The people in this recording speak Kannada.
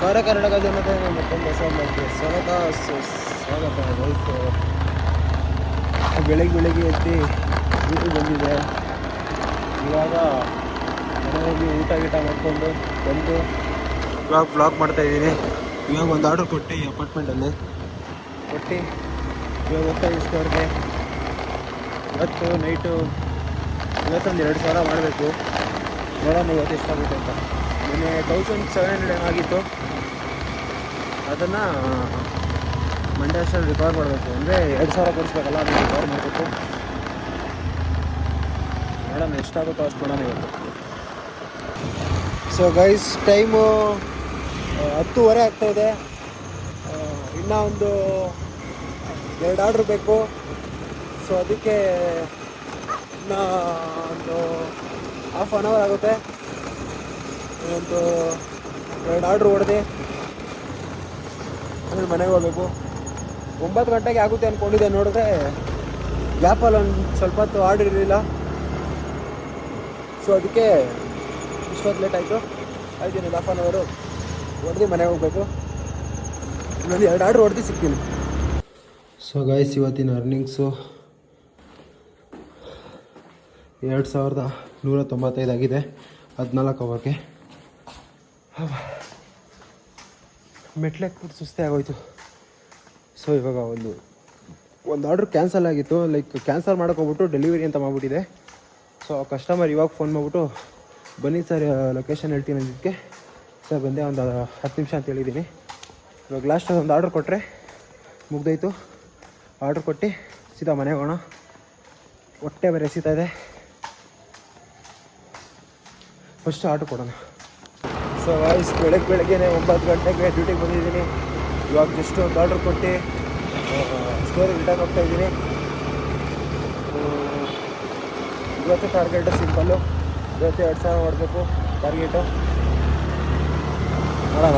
ಕಾರ್ಯ ಕರ್ನಾಟಕ ಜನತೆ ಮತ್ತೊಂದು ಹೊಸ ಬ್ಲಾಗ್ಗೆ ಸ್ವಾಗತ ವೈಫ್ ಬೆಳಗ್ಗೆ ಎದ್ದು ಊಟ ಬಂದಿದೆ. ಇವಾಗ ಮನೆಗೆ ಊಟ ಮಾಡಿಕೊಂಡು ಬಂದು ಬ್ಲಾಗ್ ಮಾಡ್ತಾಯಿದ್ದೀನಿ. ಇವಾಗ ಒಂದು ಆರ್ಡ್ರ್ ಕೊಟ್ಟು ಈ ಅಪಾರ್ಟ್ಮೆಂಟಲ್ಲಿ ಕೊಟ್ಟು ಇವಾಗ ಹೋಗ್ತಾ ಇಷ್ಟವ್ರಿಗೆ ಇವತ್ತು ನೈಟು ಇವತ್ತೊಂದು 2,000 ಮಾಡಬೇಕು. ನೋಡೋಣ ಇವತ್ತು ಎಷ್ಟಾಗುತ್ತೆ ಅಂತ. ಮೊನ್ನೆ 1,700 ಏನಾಗಿತ್ತು, ಅದನ್ನು ಮಂಡ್ಯ ಅಷ್ಟಲ್ಲಿ ರಿಕವರ್ ಮಾಡಬೇಕು. ಅಂದರೆ 2,000 ಕೊಡಿಸ್ಬೇಕಲ್ಲ, ಅದನ್ನು ರಿಕವರ್ ಮಾಡಬೇಕು. ನೋಡೋಣ ಎಷ್ಟಾಗುತ್ತೋ ಅಷ್ಟು ಮಾಡೋಣ ಇವತ್ತು. ಸೊ ಗೈಸ್, ಟೈಮು 10:30 ಆಗ್ತಾಯಿದೆ. ಇನ್ನೂ ಒಂದು 2 ಆರ್ಡ್ರ್ ಬೇಕು. ಸೊ ಅದಕ್ಕೆ ಇನ್ನೂ ಒಂದು ½ ಆನ್ ಅವರ್ ಆಗುತ್ತೆ. ಒಂದು 2 ಆರ್ಡ್ರ್ ಹೊಡೆದು ಆಮೇಲೆ ಮನೆಗೆ ಹೋಗಬೇಕು. 9 ಗಂಟೆಗೆ ಆಗುತ್ತೆ ಅಂದ್ಕೊಂಡಿದ್ದೆ. ನೋಡಿದ್ರೆ ಗ್ಯಾಪಲ್ಲಿ ಒಂದು ಸ್ವಲ್ಪ ಹೊತ್ತು ಆರ್ಡ್ರ್ ಇರಲಿಲ್ಲ. ಸೊ ಅದಕ್ಕೆ ಇಷ್ಟೊತ್ತು ಲೇಟ್ ಆಯಿತು. ಇನ್ನೊಂದು ½ ಆನ್ ಅವರು ಹೊಡೆದು ಮನೆಗೆ ಹೋಗಬೇಕು. ಇನ್ನೊಂದು 2 ಆರ್ಡ್ರ್ ಹೊಡೆದು ಸಿಗ್ತೀನಿ. ಸೊ ಗೈಸ್, ಇವತ್ತಿನ ಅರ್ನಿಂಗ್ಸು 2,195 ಆಗಿದೆ 14 ಅವರ್ಗೆ. ಮೆಟ್ಲೆಕ್ಬಿಟ್ಟು ಸುಸ್ತೇ ಆಗೋಯ್ತು. ಸೊ ಇವಾಗ ಒಂದು ಆರ್ಡ್ರ್ ಕ್ಯಾನ್ಸಲ್ ಆಗಿತ್ತು. ಕ್ಯಾನ್ಸಲ್ ಮಾಡೋಕ್ಕೋಗ್ಬಿಟ್ಟು ಡೆಲಿವರಿ ಅಂತ ಮಾಡಿಬಿಟ್ಟಿದೆ. ಸೊ ಕಸ್ಟಮರ್ ಇವಾಗ ಫೋನ್ ಮಾಡಿಬಿಟ್ಟು ಬನ್ನಿ ಸರ್ ಲೊಕೇಶನ್ ಹೇಳ್ತೀನಿ ಅಂದಿದ್ದಕ್ಕೆ ಸರ್ ಬಂದೆ, ಒಂದು 10 ನಿಮಿಷ ಅಂತ ಹೇಳಿದ್ದೀನಿ. ಇವಾಗ ಲಾಸ್ಟಲ್ಲಿ ಒಂದು ಆರ್ಡ್ರ್ ಕೊಟ್ಟರೆ ಮುಗ್ದೋಯ್ತು. ಆರ್ಡ್ರ್ ಕೊಟ್ಟು ಸೀದಾ ಮನೆಗೆ ಹೋಗೋಣ. ಹೊಟ್ಟೆ ಬೇರೆ ಎಸಿತಾ ಇದೆ. ಫಸ್ಟ್ ಆರ್ಡ್ರ್ ಕೊಡೋಣ. ಸೊ ವಾಯ್ಸ್ ಬೆಳಗ್ಗೆ 9 ಗಂಟೆಗೆ ಡ್ಯೂಟಿಗೆ ಬಂದಿದ್ದೀನಿ. ಇವಾಗ ಜಸ್ಟ್ ಒಂದು ಆರ್ಡ್ರ್ ಕೊಟ್ಟು ಸ್ಟೋರಿಗೆ ರಿಟರ್ನ್ ಹೋಗ್ತಾಯಿದ್ದೀನಿ. ಇವತ್ತು ಟಾರ್ಗೆಟು ಸಿಂಪಲ್ಲು. ಇವತ್ತು 2,000 ಮಾಡಬೇಕು ಟಾರ್ಗೆಟು. ನೋಡೋಣ.